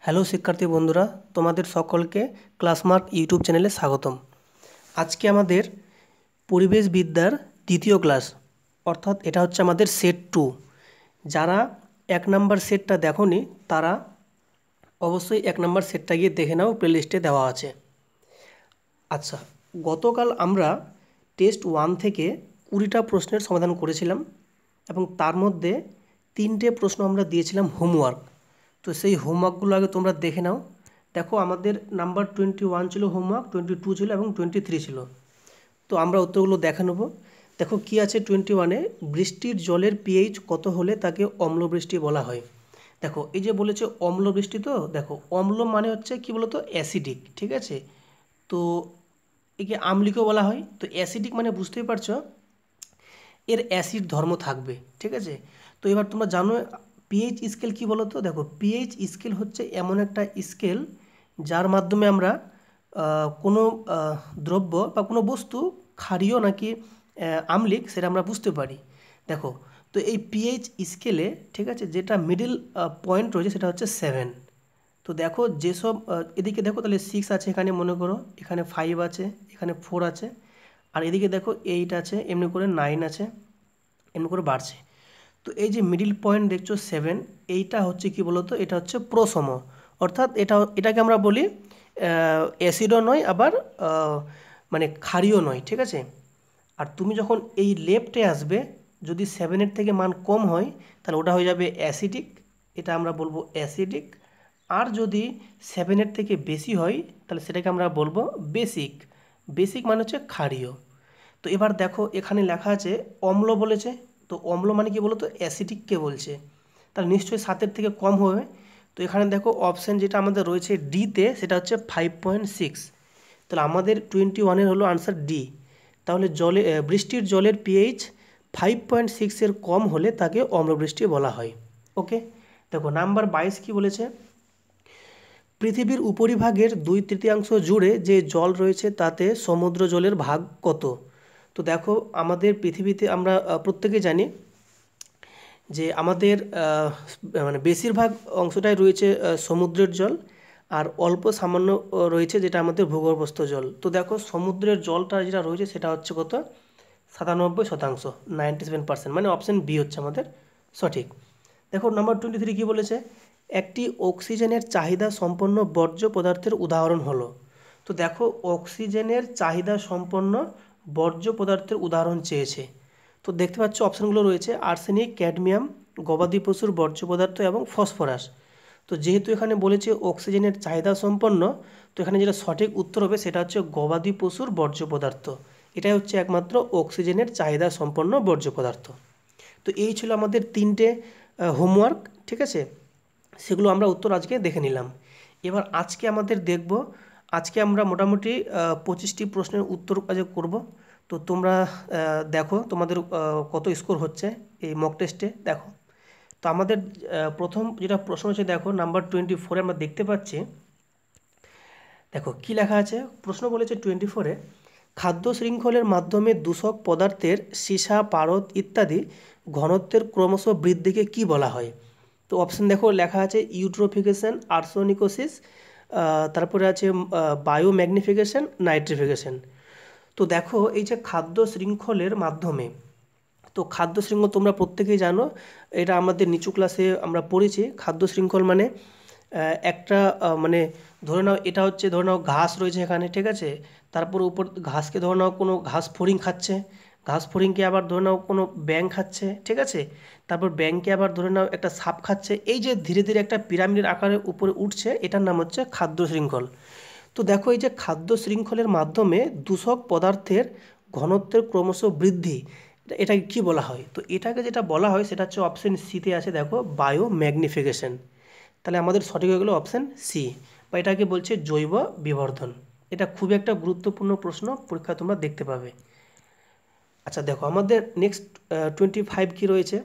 Hello শিক্ষার্থী বন্ধুরা, তোমাদের সকলকে ক্লাসমার্ক ইউটিউব চ্যানেলে স্বাগতম। আজকে আমাদের পরিবেশবিদ্যার দ্বিতীয় ক্লাস, অর্থাৎ এটা হচ্ছে আমাদের সেট 2। যারা 1 নম্বর সেটটা দেখোনি তারা অবশ্যই 1 নম্বর সেটটা গিয়ে দেখে নাও, প্লেলিস্টে দেওয়া আছে। আচ্ছা, গতকাল আমরা টেস্ট 1 থেকে 20টা প্রশ্নের সমাধান করেছিলাম এবং তার মধ্যে 3টে প্রশ্ন আমরা দিয়েছিলাম হোমওয়ার্ক। তো সেই হোমওয়ার্কগুলো আগে তোমরা দেখে নাও। দেখো, আমাদের নাম্বার 21 ছিল হোমওয়ার্ক, 22 ছিল এবং 23 ছিল। তো আমরা উত্তরগুলো দেখে নেব। দেখো কি আছে 21-এ, বৃষ্টির জলের পিএইচ কত হলে তাকে অম্লবৃষ্টি বলা হয়। দেখো এই যে বলেছে অম্লবৃষ্টি, তো দেখো অম্ল মানে হচ্ছে কি বলতো, অ্যাসিডিক, ঠিক আছে। তো একে আম্লিকও বলা হয়। তো অ্যাসিডিক মানে বুঝতেই পারছো এর অ্যাসিড ধর্ম থাকবে, ঠিক আছে। তো এবার তোমরা জানো পিএইচ স্কেল কি বলো তো। দেখো পিএইচ স্কেল হচ্ছে এমন একটা স্কেল যার মাধ্যমে আমরা কোনো দ্রব্য বা কোনো বস্তু ক্ষারীয় নাকি আম্লিক সেটা আমরা বুঝতে পারি। দেখো, তো এই পিএইচ স্কেলে, ঠিক আছে, যেটা মিডল পয়েন্ট রয়েছে সেটা হচ্ছে 7। তো দেখো যেসব এদিকে দেখো তাহলে 6 আছে, এখানে মনে করো এখানে 5 আছে, এখানে 4 আছে, আর এদিকে দেখো 8 আছে, এমনি করে 9 আছে, এমনি করে বাড়ছে। তো এই যে মিডিল পয়েন্ট দেখছো 7, এইটা হচ্ছে কি বলতো, এটা হচ্ছে প্রসম, অর্থাৎ এটাকে আমরা বলি অ্যাসিডও নয় আবার মানে ক্ষারীয় নয়, ঠিক আছে। আর তুমি যখন এই লেফটে আসবে, যদি 7-এর থেকে মান কম হয় তাহলে ওটা হয়ে যাবে অ্যাসিডিক, এটা আমরা বলবো অ্যাসিডিক। আর যদি 7-এর থেকে বেশি হয় তাহলে সেটাকে আমরা বলবো বেসিক। বেসিক মানে হচ্ছে ক্ষারীয়। তো এবার দেখো এখানে লেখা আছে অম্ল বলেছে, তো অম্ল মানে কি বলতো, অ্যাসিডিককে বলছে, তাহলে নিশ্চয়ই 7-এর থেকে কম হবে। তো এখানে দেখো অপশান যেটা আমাদের রয়েছে ডিতে, সেটা হচ্ছে 5.6। তাহলে আমাদের 21-এর হলো আনসার ডি। তাহলে বৃষ্টির জলের পিএইচ 5.6-এর কম হলে তাকে অম্লবৃষ্টি বলা হয়। ওকে, দেখো নাম্বার 22 কি বলেছে, পৃথিবীর উপরিভাগের 2/3 জুড়ে যে জল রয়েছে তাতে সমুদ্র জলের ভাগ কত। তো দেখো আমাদের পৃথিবীতে আমরা প্রত্যেকেই জানি যে আমাদের মানে বেশিরভাগ অংশটাই রয়েছে সমুদ্রের জল, আর অল্প সামান্য রয়েছে যেটা আমাদের ভূগর্ভস্থ জল। তো দেখো সমুদ্রের জলটা যেটা রয়েছে সেটা হচ্ছে কত, 97%, 97%, মানে অপশান বি হচ্ছে আমাদের সঠিক। দেখো নাম্বার 23 কী বলেছে, একটি অক্সিজেনের চাহিদা সম্পন্ন বর্জ্য পদার্থের উদাহরণ হলো। তো দেখো অক্সিজেনের চাহিদা সম্পন্ন বর্জ্য পদার্থের উদাহরণ চেয়েছে। তো দেখতে পাচ্ছ অপশানগুলো রয়েছে আর্সেনিক, ক্যাডমিয়াম, গবাদি পশুর বর্জ্য পদার্থ এবং ফসফরাস। তো যেহেতু এখানে বলেছে অক্সিজেনের চাহিদা সম্পন্ন, তো এখানে যেটা সঠিক উত্তর হবে সেটা হচ্ছে গবাদি পশুর বর্জ্য পদার্থ। এটাই হচ্ছে একমাত্র অক্সিজেনের চাহিদা সম্পন্ন বর্জ্য পদার্থ। তো এই ছিল আমাদের 3টে হোমওয়ার্ক, ঠিক আছে। সেগুলো আমরা উত্তর আজকে দেখে নিলাম। এবার আজকে আমাদের দেখব, আজকে আমরা মোটামুটি 25টি প্রশ্নের উত্তর আজকে করব। তো তোমরা দেখো তোমাদের কত স্কোর হচ্ছে এই মক টেস্টে। দেখো, তো আমাদের প্রথম যেটা প্রশ্ন হচ্ছে, দেখো নাম্বার 24-এ আমরা দেখতে পাচ্ছি, দেখো কি লেখা আছে। প্রশ্ন বলেছে 24-এ, খাদ্য শৃঙ্খলের মাধ্যমে দূষক পদার্থের সীসা, পারদ ইত্যাদি ঘনত্বের ক্রমশ বৃদ্ধিকে কি বলা হয়। তো অপশান দেখো লেখা আছে ইউট্রোফিকেশন, আর্সোনিকোসিস, তারপরে আছে বায়োম্যাগনিফিকেশন, নাইট্রিফিকেশন। তো দেখো এই যে খাদ্য শৃঙ্খলের মাধ্যমে, তো খাদ্য শৃঙ্খল তোমরা প্রত্যেকেই জানো, এটা আমাদের নিচু ক্লাসে আমরা পড়েছি। খাদ্য শৃঙ্খল মানে একটা মানে ধরে নাও এটা হচ্ছে, ধরে নাও ঘাস রয়েছে এখানে, ঠিক আছে। তারপর উপর ঘাসকে ধরে নাও কোনো ঘাস ফড়িং খাচ্ছে, ঘাস ফড়িংকে আবার ধরে নাও কোনো ব্যাঙ খাচ্ছে, ঠিক আছে। তারপর ব্যাঙকে আবার ধরে নাও একটা সাপ খাচ্ছে। এই যে ধীরে ধীরে একটা পিরামিডের আকারে উপরে উঠছে, এটার নাম হচ্ছে খাদ্য শৃঙ্খল। তো দেখো এই যে খাদ্য শৃঙ্খলের মাধ্যমে দূষক পদার্থের ঘনত্বের ক্রমশ বৃদ্ধি, এটাকে কী বলা হয়। তো এটাকে যেটা বলা হয় সেটা হচ্ছে অপশান সিতে আছে, দেখো বায়োম্যাগনিফিকেশন। তাহলে আমাদের সঠিক হয়ে গেলো অপশান সি, বা এটাকে বলছে জৈব বিবর্ধন। এটা খুবই একটা গুরুত্বপূর্ণ প্রশ্ন, পরীক্ষা তোমরা দেখতে পাবে। আচ্ছা দেখো আমাদের নেক্সট 25 কী রয়েছে।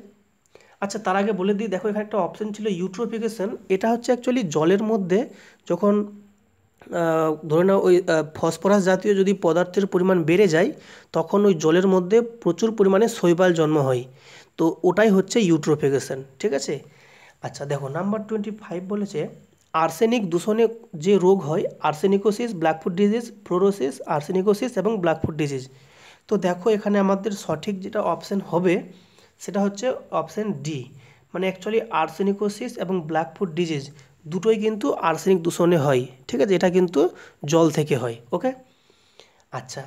আচ্ছা তার আগে বলে দিই, দেখো এখানে একটা অপশান ছিল ইউট্রোফিকেশন। এটা হচ্ছে অ্যাকচুয়ালি জলের মধ্যে যখন ধরে নাও ওই ফসফরাস জাতীয় যদি পদার্থের পরিমাণ বেড়ে যায়, তখন ওই জলের মধ্যে প্রচুর পরিমাণে শৈবাল জন্ম হয়। তো ওটাই হচ্ছে ইউট্রোফিকেশন, ঠিক আছে। আচ্ছা দেখো নাম্বার 25 বলেছে, আর্সেনিক দূষণে যে রোগ হয় arsenicosis, blackfoot disease, fluorosis, arsenicosis এবং ব্ল্যাকফুট ডিজিজ। তো দেখো এখানে আমাদের সঠিক যেটা অপশান হবে সেটা হচ্ছে অপশান ডি, মানে অ্যাকচুয়ালি আর্সেনিকোসিস এবং ব্ল্যাকফুট ডিজিজ দুটোই কিন্তু আর্সেনিক দূষণে হয়, ঠিক আছে, এটা কিন্তু জল থেকে হয়। ওকে, আচ্ছা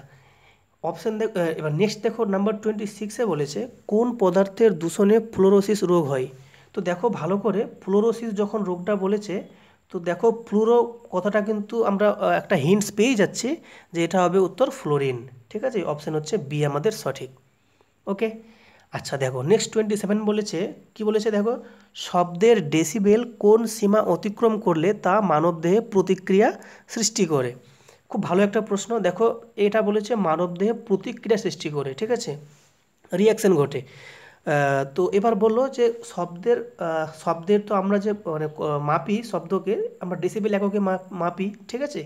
অপশান এবার নেক্সট দেখো নাম্বার 26-এ বলেছে কোন পদার্থের দূষণে ফ্লোরোসিস রোগ হয়। তো দেখো ভালো করে, ফ্লোরোসিস যখন রোগটা বলেছে, তো দেখো ফ্লুরো কথাটা কিন্তু আমরা একটা হিন্টস পেয়ে যাচ্ছি যে এটা হবে উত্তর ফ্লোরিন, ঠিক আছে, অপশান হচ্ছে বি আমাদের সঠিক। ওকে, আচ্ছা দেখো নেক্সট 27 বলেছে, কি বলেছে দেখো, শব্দের ডেসিবেল কোন সীমা অতিক্রম করলে তা মানবদেহে প্রতিক্রিয়া সৃষ্টি করে। খুব ভালো একটা প্রশ্ন। দেখো এটা বলেছে মানবদেহে প্রতিক্রিয়া সৃষ্টি করে, ঠিক আছে, রিয়াকশন ঘটে। তো এবার বললো যে শব্দের তো আমরা যে মানে মাপি শব্দকে আমরা ডেসিবেল এককে মাপি, ঠিক আছে,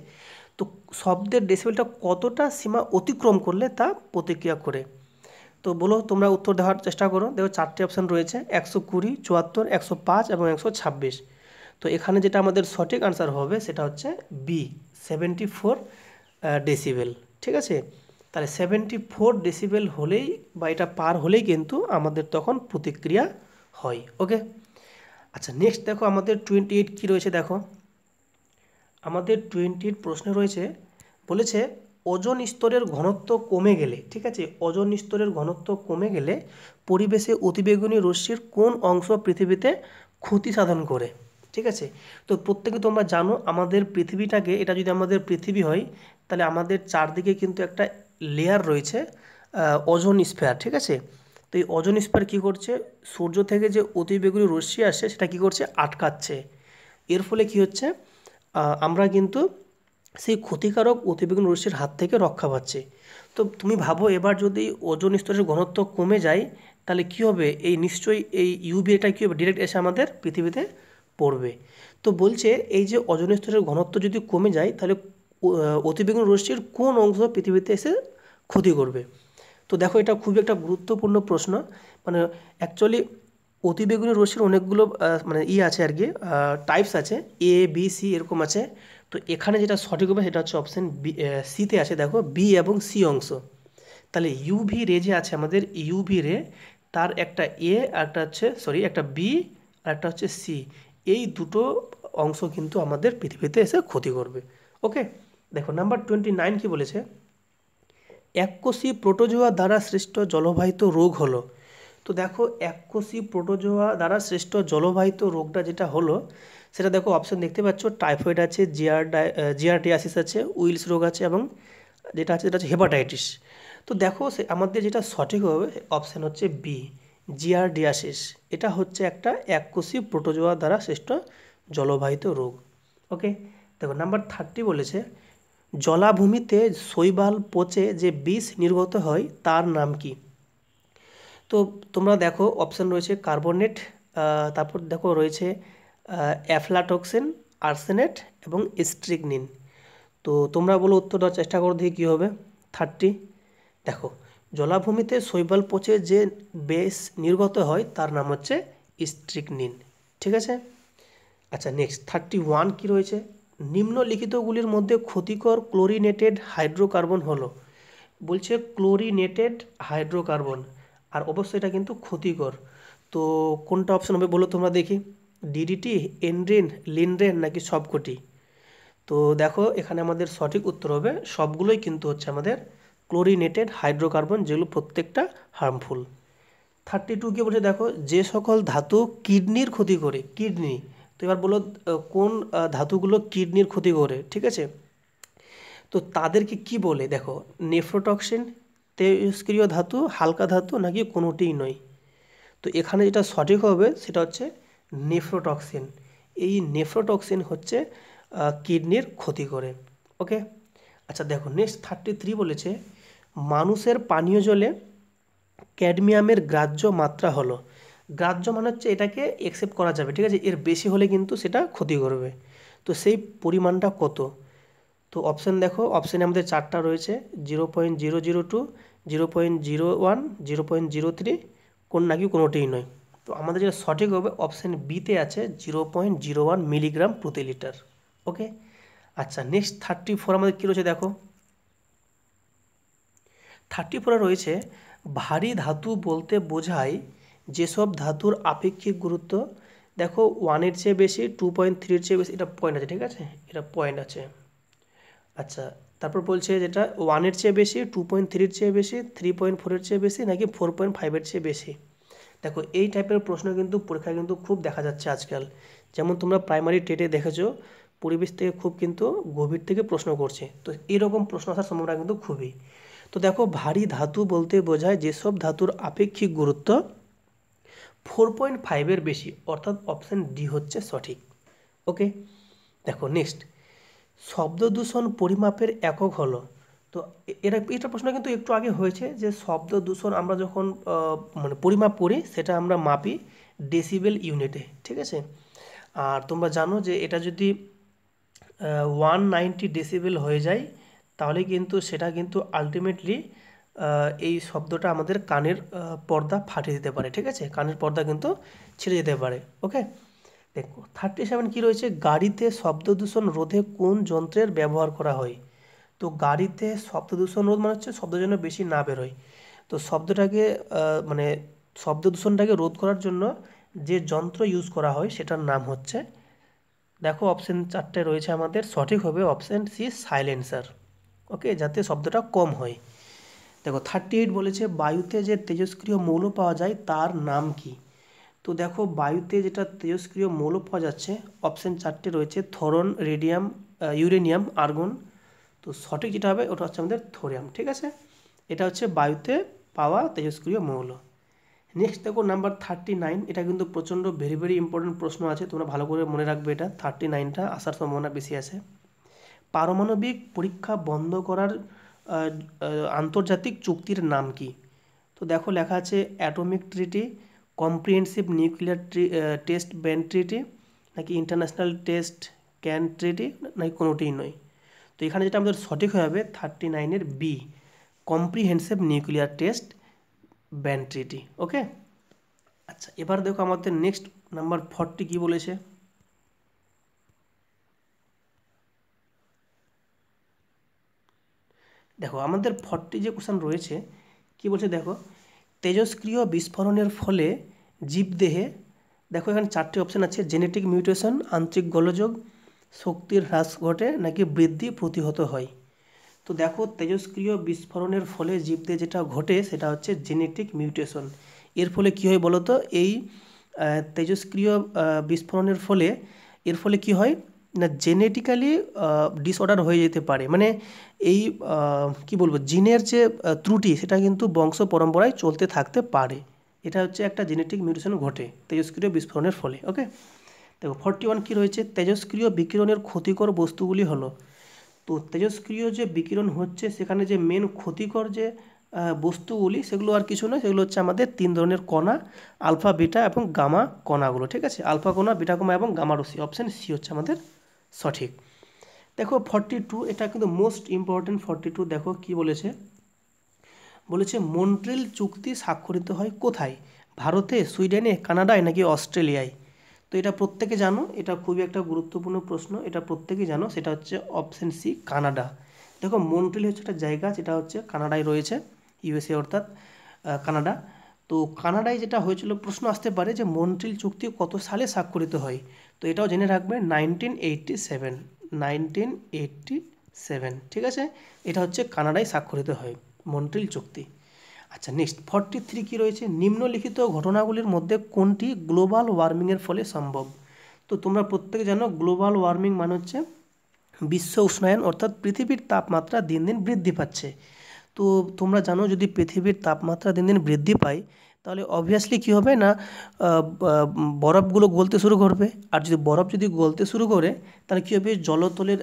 তো শব্দের ডেসিবেলটা কতটা সীমা অতিক্রম করলে তা প্রতিক্রিয়া করে। তো বলো তোমরা উত্তর দেওয়ার চেষ্টা করো। দেখো 4টে অপশান রয়েছে, 120, 74, 105 এবং 126। তো এখানে যেটা আমাদের সঠিক আনসার হবে সেটা হচ্ছে বি, 74 ডেসিবেল, ঠিক আছে। তাহলে 74 ডেসিবেল হলেই বা এটা পার হলেই কিন্তু আমাদের তখন প্রতিক্রিয়া হয়। ওকে, আচ্ছা নেক্সট দেখো আমাদের 28 কী রয়েছে দেখো, আমাদের 28 প্রশ্নে রয়েছে, বলেছে ওজোন স্তরের ঘনত্ব কমে গেলে, ঠিক আছে, ওজোন স্তরের ঘনত্ব কমে গেলে পরিবেশে অতিবেগুনি রশ্মির কোন অংশ পৃথিবীতে ক্ষতি সাধন করে, ঠিক আছে। তো প্রত্যেকে তোমরা জানো আমাদের পৃথিবীটাকে, এটা যদি আমাদের পৃথিবী হয় তাহলে আমাদের চারদিকে কিন্তু একটা লেয়ার রয়েছে ওজোন স্ফিয়ার, ঠিক আছে। তো এই ওজোন স্ফিয়ার কী করছে, সূর্য থেকে যে অতিবেগুনি রশ্মি আসছে সেটা কী করছে, আটকাচ্ছে। এর ফলে কী হচ্ছে, আমরা কিন্তু সেই ক্ষতিকারক অতিবেগুনি রশ্মির হাত থেকে রক্ষা পাচ্ছে। তো তুমি ভাবো এবার যদি ওজোন স্তরের ঘনত্ব কমে যায় তাহলে কী হবে, এই নিশ্চয়ই এই ইউভি রেটা কী হবে, ডিরেক্ট এসে আমাদের পৃথিবীতে পড়বে। তো বলছে এই যে ওজোন স্তরের ঘনত্ব যদি কমে যায় তাহলে অতিবেগুনি রশ্মির কোন অংশ পৃথিবীতে এসে ক্ষতি করবে। তো দেখো এটা খুবই একটা গুরুত্বপূর্ণ প্রশ্ন, মানে অ্যাকচুয়ালি অতিবেগুনি রশ্মির অনেকগুলো মানে আছে আর কি, টাইপস আছে, এ বি সি এরকম আছে। তো এখানে যেটা সঠিক হবে সেটা হচ্ছে অপশান বি, সিতে আছে দেখো বি এবং সি অংশ। তাহলে ইউভি রে যে আছে আমাদের ইউভি রে, তার একটা এ আর একটা হচ্ছে একটা বি আর একটা হচ্ছে সি, এই দুটো অংশ কিন্তু আমাদের পৃথিবীতে এসে ক্ষতি করবে। ওকে, দেখো নাম্বার 29 কি বলেছে, এককোষী প্রোটোজোয়া দ্বারা সৃষ্ট জলবাহিত রোগ হলো। তো দেখো এককোষী প্রোটোজোয়া দ্বারা সৃষ্ট জলবাহিত রোগটা যেটা হলো সেটা দেখো অপশান দেখতে পাচ্ছ, টাইফয়েড আছে, জিয়ারডিয়াসিস আছে, উইলস রোগ আছে এবং যেটা আছে সেটা হচ্ছে হেপাটাইটিস। তো দেখো আমাদের যেটা সঠিক হবে অপশান হচ্ছে বি, জিয়ারডিয়াসিস। এটা হচ্ছে একটা এককোষী প্রোটোজোয়া দ্বারা সৃষ্ট জলবাহিত রোগ। ওকে, দেখো নাম্বার 30 বলেছে জলাভূমিতে শৈবাল পচে যে বিষ নির্গত হয় তার নাম কি। তো তোমরা দেখো অপশান রয়েছে কার্বনেট, তারপর দেখো রয়েছে অ্যাফলাটক্সিন, আর্সেনেট এবং স্ট্রিকনিন। তো তোমরা বলো উত্তর দেওয়ার চেষ্টা করো দেখি কী হবে। 30 দেখো জলাভূমিতে শৈবাল পচে যে বিষ নির্গত হয় তার নাম হচ্ছে স্ট্রিকনিন, ঠিক আছে। আচ্ছা নেক্সট 31 কী রয়েছে, নিম্নলিখিতগুলির মধ্যে ক্ষতিকর ক্লোরিনেটেড হাইড্রোকার্বন হলো। বলছে ক্লোরিনেটেড হাইড্রোকার্বন, আর অবশ্যই এটা কিন্তু ক্ষতিকর। তো কোনটা অপশন হবে বলো তোমরা দেখি, ডিডিটি, এনরিন, লিনরেন নাকি সবকটি। তো দেখো এখানে আমাদের সঠিক উত্তর হবে সবগুলোই কিন্তু হচ্ছে আমাদের ক্লোরিনেটেড হাইড্রোকার্বন, যেগুলো প্রত্যেকটা হার্মফুল। 32 কি বলছে দেখো, যে সকল ধাতু কিডনির ক্ষতি করে, কিডনি। তো এবার বলো কোন ধাতুগুলো কিডনির ক্ষতি করে, ঠিক আছে। তো তাদেরকে কি বলে দেখো, নেফ্রোটক্সিন, তেজস্ক্রিয় ধাতু, হালকা ধাতু নাকি কোনোটিই নয়। তো এখানে যেটা সঠিক হবে সেটা হচ্ছে নেফ্রোটক্সিন। এই নেফ্রোটক্সিন হচ্ছে কিডনির ক্ষতি করে। ওকে, আচ্ছা দেখো নেক্সট 33 বলেছে মানুষের পানীয় জলে ক্যাডমিয়ামের গ্রাহ্য মাত্রা হলো। গ্রাহ্য মানে হচ্ছে এটাকে অ্যাকসেপ্ট করা যাবে, ঠিক আছে, এর বেশি হলে কিন্তু সেটা ক্ষতি করবে। তো সেই পরিমাণটা কত। তো অপশান দেখো, অপশানে আমাদের 4টা রয়েছে, 0.002, 0.01, 0.03, কোন নাকি কোনোটিই নয়। তো আমাদের যেটা সঠিক হবে অপশান বিতে আছে 0.01 মিলিগ্রাম প্রতি লিটার। ওকে, আচ্ছা নেক্সট 34 আমাদের কী রয়েছে দেখো। 34 রয়েছে ভারী ধাতু বলতে বোঝায় যেসব ধাতুর আপেক্ষিক গুরুত্ব, দেখো 1-এর চেয়ে বেশি, 2.3-এর চেয়ে বেশি, এটা পয়েন্ট আছে, ঠিক আছে, এটা পয়েন্ট আছে। আচ্ছা, তারপর বলছে যেটা 1-এর চেয়ে বেশি, 2.3-এর চেয়ে বেশি, 3.4-এর চেয়ে বেশি, নাকি 4.5-এর চেয়ে বেশি। দেখো এই টাইপের প্রশ্ন কিন্তু পরীক্ষায় কিন্তু খুব দেখা যাচ্ছে আজকাল। যেমন তোমরা প্রাইমারি টেটে দেখেছো পরিবেশ থেকে খুব কিন্তু গভীর থেকে প্রশ্ন করছে, তো এরকম প্রশ্ন আসার সম্ভাবনা কিন্তু খুবই। তো দেখো ভারী ধাতু বলতে বোঝায় যেসব ধাতুর আপেক্ষিক গুরুত্ব 4.5-এর বেশি, অর্থাৎ অপশান ডি হচ্ছে সঠিক। ওকে, দেখো নেক্সট, শব্দ দূষণ পরিমাপের একক হলো। তো এটা প্রশ্ন কিন্তু একটু আগে হয়েছে যে শব্দ দূষণ আমরা যখন মানে পরিমাপ করি সেটা আমরা মাপি ডেসিবেল ইউনিটে, ঠিক আছে। আর তোমরা জানো যে এটা যদি 190 ডেসিবেল হয়ে যায় তাহলে কিন্তু সেটা কিন্তু আলটিমেটলি এই শব্দটা আমাদের কানের পর্দা ফাটিয়ে দিতে পারে, ঠিক আছে, কানের পর্দা কিন্তু ছিঁড়ে যেতে পারে। ওকে, দেখো 37 কী রয়েছে, গাড়িতে শব্দ দূষণ রোধে কোন যন্ত্রের ব্যবহার করা হয়। তো গাড়িতে শব্দ দূষণ রোধ মানে হচ্ছে শব্দ যেন বেশি না বেরোয়। তো শব্দটাকে মানে শব্দ দূষণটাকে রোধ করার জন্য যে যন্ত্র ইউজ করা হয় সেটার নাম হচ্ছে, দেখো অপশান 4টে রয়েছে আমাদের, সঠিক হবে অপশান সি সাইলেন্সার। ওকে, যাতে শব্দটা কম হয়। দেখো 38 বলেছে বায়ুতে যে তেজস্ক্রিয় মৌল পাওয়া যায় তার নাম কি। তো দেখো বায়ুতে যেটা তেজস্ক্রিয় মৌল পাওয়া যাচ্ছে অপশান 4টে রয়েছে, থরন, রেডিয়াম, ইউরেনিয়াম, আর্গন। তো সঠিক যেটা হবে ওটা হচ্ছে আমাদের থোরিয়াম, ঠিক আছে। এটা হচ্ছে বায়ুতে পাওয়া তেজস্ক্রিয় মৌল। নেক্সট দেখো নাম্বার 39, এটা কিন্তু প্রচণ্ড ভেরি ভেরি ইম্পর্টেন্ট প্রশ্ন আছে, তোমরা ভালো করে মনে রাখবে, এটা 39টা আসার সম্ভাবনা বেশি আছে। পারমাণবিক পরীক্ষা বন্ধ করার আন্তর্জাতিক চুক্তির নাম কি। তো দেখো লেখা আছে atomic treaty, comprehensive nuclear test ban treaty, নাকি ইন্টারন্যাশনাল টেস্ট ক্যান ট্রিটি, নাকি কোনোটিই নয়। তো এখানে যেটা আমাদের সঠিক হয়ে যাবে 39-এর B, comprehensive nuclear test ban treaty. Okay, আচ্ছা এবার দেখো আমাদের নেক্সট নাম্বার 40 কী বলেছে। দেখো আমাদের 40 যে কোশ্চেন রয়েছে কি বলছে দেখো, তেজস্ক্রিয় বিস্ফোরণের ফলে জীবদেহে, দেখো এখানে 4টে অপশান আছে, জেনেটিক মিউটেশন, আন্তরিক গোলযোগ, শক্তির হ্রাস ঘটে, নাকি বৃদ্ধি প্রতিহত হয়। তো দেখো তেজস্ক্রিয় বিস্ফোরণের ফলে জীবদের যেটা ঘটে সেটা হচ্ছে জেনেটিক মিউটেশন। এর ফলে কী হয় বলো তো, এই তেজস্ক্রিয় বিস্ফোরণের ফলে এর ফলে কি হয় না, জেনেটিক্যালি ডিসঅর্ডার হয়ে যেতে পারে, মানে এই কি বলবো জিনের যে ত্রুটি সেটা কিন্তু বংশ পরম্পরায় চলতে থাকতে পারে। এটা হচ্ছে একটা জেনেটিক মিউটেশন ঘটে তেজস্ক্রিয় বিস্ফোরণের ফলে। ওকে, দেখো 41 কী রয়েছে, তেজস্ক্রিয় বিকিরণের ক্ষতিকর বস্তুগুলি হলো। তো তেজস্ক্রিয় যে বিকিরণ হচ্ছে সেখানে যে মেন ক্ষতিকর যে বস্তুগুলি সেগুলো আর কিছু নয়, সেগুলো হচ্ছে আমাদের 3 ধরনের কণা, আলফা, বিটা এবং গামা কণাগুলো, ঠিক আছে, আলফা কণা, বিটা কণা এবং গামা রশ্মি, অপশান সি হচ্ছে আমাদের সঠিক। দেখো 42, এটা কিন্তু মোস্ট ইম্পর্টেন্ট 42, দেখো কি বলেছে, বলেছে মন্ট্রিল চুক্তি স্বাক্ষরিত হয় কোথায়, ভারতে, সুইডেনে, কানাডায়, নাকি অস্ট্রেলিয়ায়। তো এটা প্রত্যেকে জানো, এটা খুবই একটা গুরুত্বপূর্ণ প্রশ্ন, এটা প্রত্যেকেই জানো, সেটা হচ্ছে অপশান সি কানাডা। দেখো মন্ট্রিল হচ্ছে একটা জায়গা যেটা হচ্ছে কানাডায় রয়েছে, ইউএসএ অর্থাৎ কানাডা। তো কানাডায় যেটা হয়েছিল, প্রশ্ন আসতে পারে যে মন্ট্রিল চুক্তি কত সালে স্বাক্ষরিত হয়। তো এটাও জেনে রাখবে 1987, 1987, ঠিক আছে, এটা হচ্ছে কানাডায় স্বাক্ষরিত হয় মন্ট্রিল চুক্তি। আচ্ছা নেক্সট 43 কী রয়েছে, নিম্নলিখিত ঘটনাগুলির মধ্যে কোনটি গ্লোবাল ওয়ার্মিংয়ের ফলে সম্ভব। তো তোমরা প্রত্যেকে জানো গ্লোবাল ওয়ার্মিং মানে হচ্ছে বিশ্ব উষ্ণায়ন, অর্থাৎ পৃথিবীর তাপমাত্রা দিন দিন বৃদ্ধি পাচ্ছে। তো তোমরা জানো যদি পৃথিবীর তাপমাত্রা দিন দিন বৃদ্ধি পায় তাহলে অবভিয়াসলি কী হবে না, বরফগুলো গলতে শুরু করবে, আর যদি বরফ যদি গলতে শুরু করে তাহলে কী হবে, জলতলের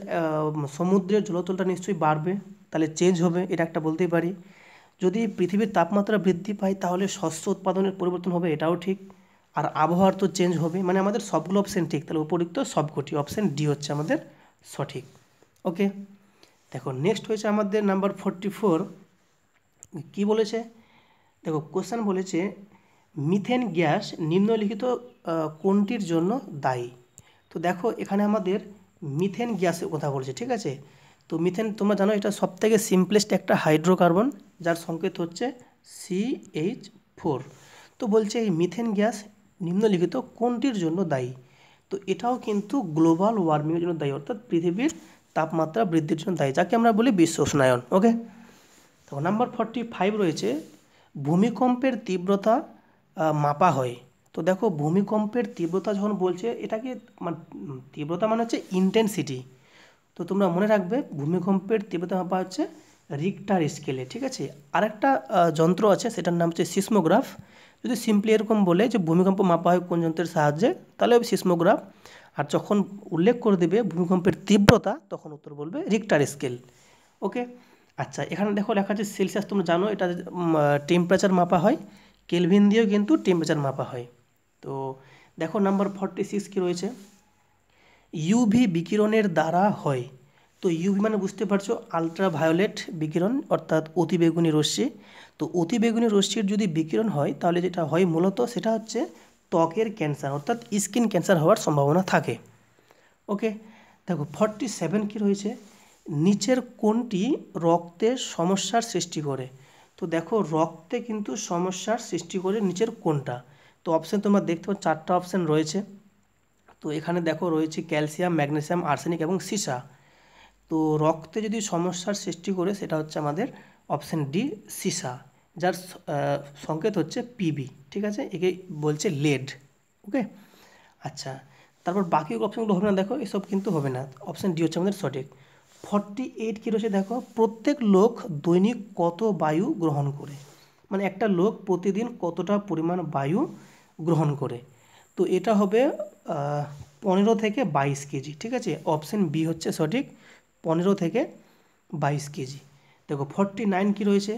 সমুদ্রের জলতলটা নিশ্চয়ই বাড়বে, তাহলে চেঞ্জ হবে, এটা একটা বলতেই পারি। যদি পৃথিবীর তাপমাত্রা বৃদ্ধি পায় তাহলে শস্য উৎপাদনের পরিবর্তন হবে, এটাও ঠিক। আর আবহাওয়ার তো চেঞ্জ হবে, মানে আমাদের সবগুলো অপশান ঠিক, তাহলে উপযুক্ত সবকটি, অপশান ডি হচ্ছে আমাদের সঠিক। ওকে, দেখো নেক্সট হয়েছে আমাদের নাম্বার 44, কী বলেছে, দেখো কোশ্চেন বলেছে মিথেন গ্যাস নিম্নলিখিত কোনটির জন্য দায়ী? তো দেখো এখানে আমাদের মিথেন গ্যাসের কথা বলছে, ঠিক আছে। তো মিথেন তোমরা জানো এটা সবথেকে সিম্পলেস্ট একটা হাইড্রোকার্বন, যার সংকেত হচ্ছে CH4। তো বলছে এই মিথেন গ্যাস নিম্নলিখিত কোনটির জন্য দায়ী? তো এটাও কিন্তু গ্লোবাল ওয়ার্মিংয়ের জন্য দায়ী, অর্থাৎ পৃথিবীর তাপমাত্রা বৃদ্ধির জন্য দায়ী, যাকে আমরা বলি বিশ্ব উষ্ণায়ন। ওকে, তো নাম্বার 45 রয়েছে ভূমিকম্পের তীব্রতা মাপা হয়। তো দেখো ভূমিকম্পের তীব্রতা যখন বলছে এটাকে তীব্রতা মানে হচ্ছে ইন্টেন্সিটি। তো তোমরা মনে রাখবে ভূমিকম্পের তীব্রতা মাপা হচ্ছে রিক্টার স্কেলে, ঠিক আছে। আরেকটা যন্ত্র আছে সেটার নাম হচ্ছে সিসমোগ্রাফ। যদি সিম্পলি এরকম বলে যে ভূমিকম্প মাপা হয় কোন যন্ত্রের সাহায্যে, তাহলে সিসমোগ্রাফ। আর যখন উল্লেখ করে দেবে ভূমিকম্পের তীব্রতা, তখন উত্তর বলবে রিক্টার স্কেল। ওকে, আচ্ছা এখানে দেখো লেখা আছে সেলসিয়াস। তোমরা জানো এটা টেম্পারেচার মাপা হয়, কেলভিন দিয়েও কিন্তু টেম্পারেচার মাপা হয়। তো দেখো নাম্বার 46 কী রয়েছে, ইউভি বিকিরণের দ্বারা হয়। তো ইউভি মানে বুঝতে পারছো আলট্রাভায়োলেট বিকিরণ, অর্থাৎ অতিবেগুনি রশ্মি। তো অতিবেগুনি রশ্মির যদি বিকিরণ হয় তাহলে যেটা হয় মূলত সেটা হচ্ছে ত্বকের ক্যান্সার, অর্থাৎ স্কিন ক্যান্সার হওয়ার সম্ভাবনা থাকে। ওকে, দেখো 47 কী রয়েছে, নিচের কোনটি রক্তে সমস্যার সৃষ্টি করে? তো দেখো রক্তে কিন্তু সমস্যার সৃষ্টি করে নিচের কোনটা? তো অপশান তোমরা দেখতে পাচ্ছ 4টা অপশান রয়েছে। তো এখানে দেখো রয়েছে ক্যালসিয়াম, ম্যাগনেসিয়াম, আর্সেনিক এবং সীসা। তো রক্তে যদি সমস্যার সৃষ্টি করে সেটা হচ্ছে আমাদের অপশান ডি সীসা, যার সংকেত হচ্ছে পিবি, ঠিক আছে, একে বলছে লেড। ওকে, আচ্ছা তারপর বাকি অপশানগুলো হবে না, দেখো এসব কিন্তু হবে না, অপশান ডি হচ্ছে আমাদের সঠিক। 48 কী রয়েছে দেখো, প্রত্যেক লোক দৈনিক কত বায়ু গ্রহণ করে? মানে একটা লোক প্রতিদিন কতটা পরিমাণ বায়ু গ্রহণ করে? তো এটা হবে 15 থেকে 22 কেজি, ঠিক আছে, অপশান বি হচ্ছে সঠিক, 15 থেকে 22 কেজি। দেখো 49 কী রয়েছে,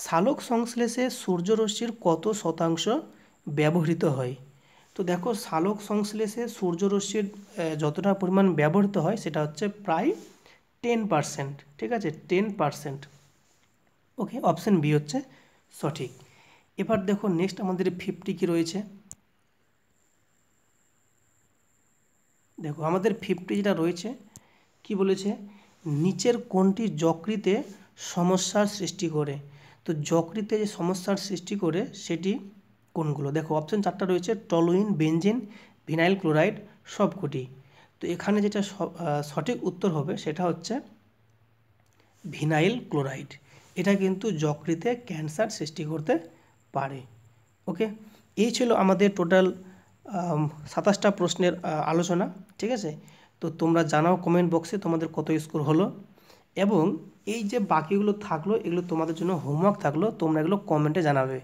সালোক সংশ্লেষে সূর্যরশ্মির কত শতাংশ ব্যবহৃত হয়? তো দেখো সালোক সংশ্লেষে সূর্যরশ্মির যতটা পরিমাণ ব্যবহৃত হয় সেটা হচ্ছে প্রায় 10%, ঠিক আছে, 10%। ওকে, অপশান বি হচ্ছে সঠিক। এবার দেখো নেক্সট আমাদের 50 কী রয়েছে, দেখো আমাদের 50 যেটা রয়েছে কি বলেছে, নিচের কোনটি যকৃতে সমস্যার সৃষ্টি করে? তো যকৃতে যে সমস্যার সৃষ্টি করে সেটি কোনগুলো? দেখো অপশান 4টা রয়েছে, টলুইন, বেনজিন, ভিনাইল ক্লোরাইড, সবকটি। তো এখানে যেটা সঠিক উত্তর হবে সেটা হচ্ছে ভিনাইল ক্লোরাইড। এটা কিন্তু যকৃতে ক্যান্সার সৃষ্টি করতে পারে। ওকে, এই ছিল আমাদের টোটাল 27টা প্রশ্নের আলোচনা, ঠিক আছে। তো তোমরা জানাও কমেন্ট বক্সে তোমাদের কত স্কোর হলো, এবং এই যে বাকিগুলো থাকলো এগুলো তোমাদের জন্য হোমওয়ার্ক থাকলো, তোমরা এগুলো কমেন্টে জানাবে।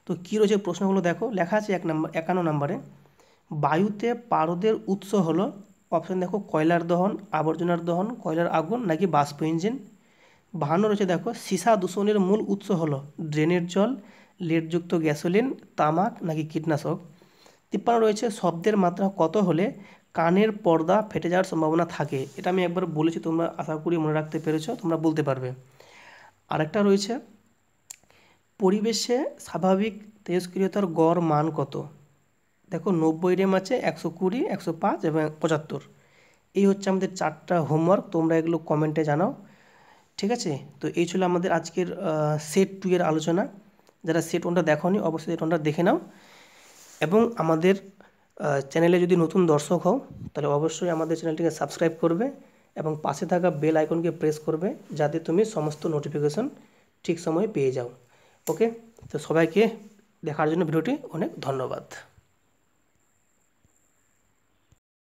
তো কী রয়েছে প্রশ্নগুলো দেখো, লেখা আছে 51 নম্বরে, বায়ুতে পারদের উৎস হলো, অপশান দেখো কয়লার দহন, আবর্জনার দহন, কয়লার আগুন নাকি বাষ্প ইঞ্জিন। 52 রয়েছে দেখো, সীসা দূষণের মূল উৎস হলো ড্রেনের জল, লেডযুক্ত গ্যাসোলিন, তামাক নাকি কীটনাশক। 53 রয়েছে, শব্দের মাত্রা কত হলে কানের পর্দা ফেটে যাওয়ার সম্ভাবনা থাকে? এটা আমি একবার বলেছি, তোমরা আশা করি মনে রাখতে পেরেছো, তোমরা বলতে পারবে। আরেকটা রয়েছে, পরিবেশে স্বাভাবিক তেজস্ক্রিয়তার গড় মান কত? দেখো 90 রেম আছে, 120, 105 এবং 75। এই হচ্ছে আমাদের 4টা হোমওয়ার্ক, তোমরা এগুলো কমেন্টে জানাও, ঠিক আছে। তো এই ছিল আমাদের আজকের সেট 2 এর আলোচনা। যারা সেট 1টা দেখোনি অবশ্যই সেট 1টা দেখে নাও, এবং আমাদের চ্যানেলে যদি নতুন দর্শক হও তাহলে অবশ্যই আমাদের চ্যানেলটিকে সাবস্ক্রাইব করবে এবং পাশে থাকা বেল আইকনকে প্রেস করবে, যাতে তুমি সমস্ত নোটিফিকেশন ঠিক সময়ে পেয়ে যাও। ওকে, তো সবাইকে দেখার জন্য ভিডিওটি অনেক ধন্যবাদ।